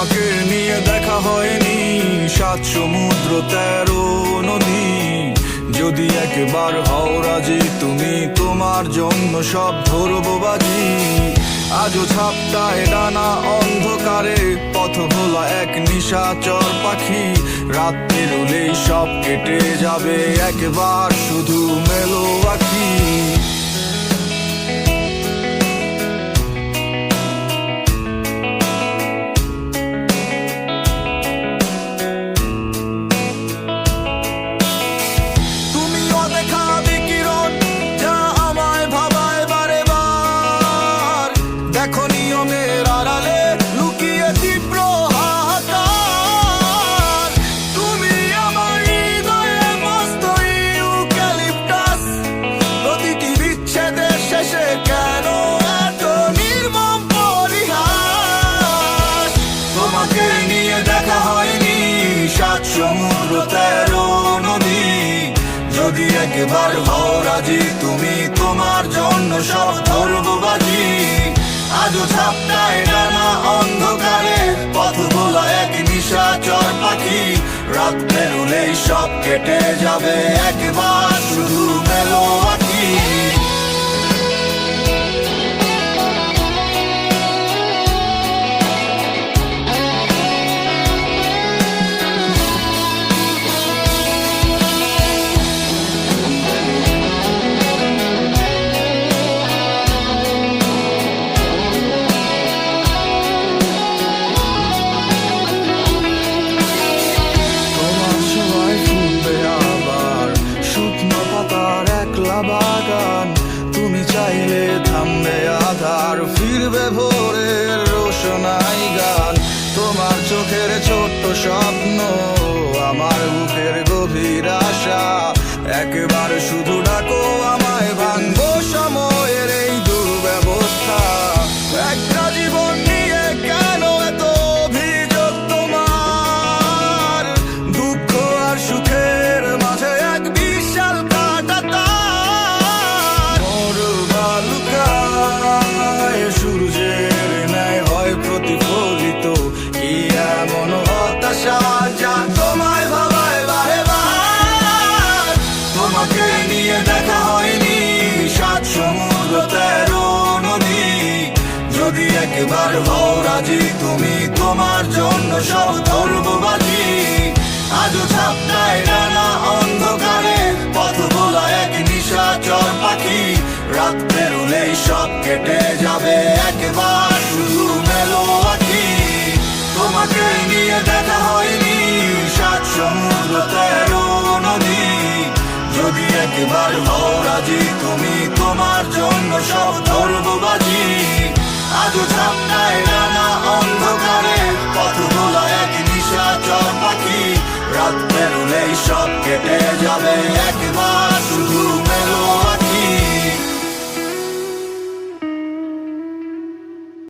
তোমাকে নিয়ে দেখা হয়নি 7 সমুদ্র 13 নদী। যদি একবার হও রাজি তুমি, তোমার জন্য সব ধরবো বাজি। আজও ছাপটায় ডানা অন্ধকারে, পথ ভোলা এক নিশাচর পাখি। রাত পেরোলেই সব কেটে যাবে, একবার শুধু মেলো আঁখি। দেখা হয়নি 7 সমুদ্র 13 নদী। যদি একবার হও রাজি তুমি, তোমার জন্য সব ধরবো বাজি। আজও ছাপটায় ডানা অন্ধকারে, পথ ভোলা এক নিশাচর পাখি। রাত পেরোলেই সব কেটে যাবে, একবার শুধু মেলো আঁখি। বাগান তুমি চাইলে থামবে আধার, ফিরবে ভোরের রোশনাই গান। তোমার চোখের ছোট্ট স্বপ্ন, আমার বুকের গভীর আশা। একবার শুধু ডাকো আমায়, ভাঙবো সময়ের এই দুর্ব্যবস্থা। একটা জীবন নিয়ে কেন এত অভিযোগ তোমার? দুঃখ আর সুখের মাঝে এক বিশাল সূর্যের ন্যায় হয় প্রতিফলিত। কি এমন হতাশা যা তোমায় ভাবায় বারে বার? তোমাকে নিয়ে দেখা হয়নি 7 সমুদ্র 13 নদী। যদি একবার হও রাজি তুমি, তোমার জন্য সব ধরবো বাজি। আজও ছাপটায় ডানা অন্ধকারে, পথ ভোলা এক নিশাচর পাখি। রাত পেরোলেই সব কেটে যাবে, একবার শুধু মেলো আঁখি। তোমাকে নিয়ে দেখা হয়নি 7 সমুদ্র 13 নদী। যদি একবার হও রাজি তুমি, তোমার জন্য সব ধরবো বাজি। আজও ছাপটায় ডানা অন্ধকারে, পথ ভোলা এক নিশাচর পাখি। রাত পেরোলেই সব কেটে যাবে, একবার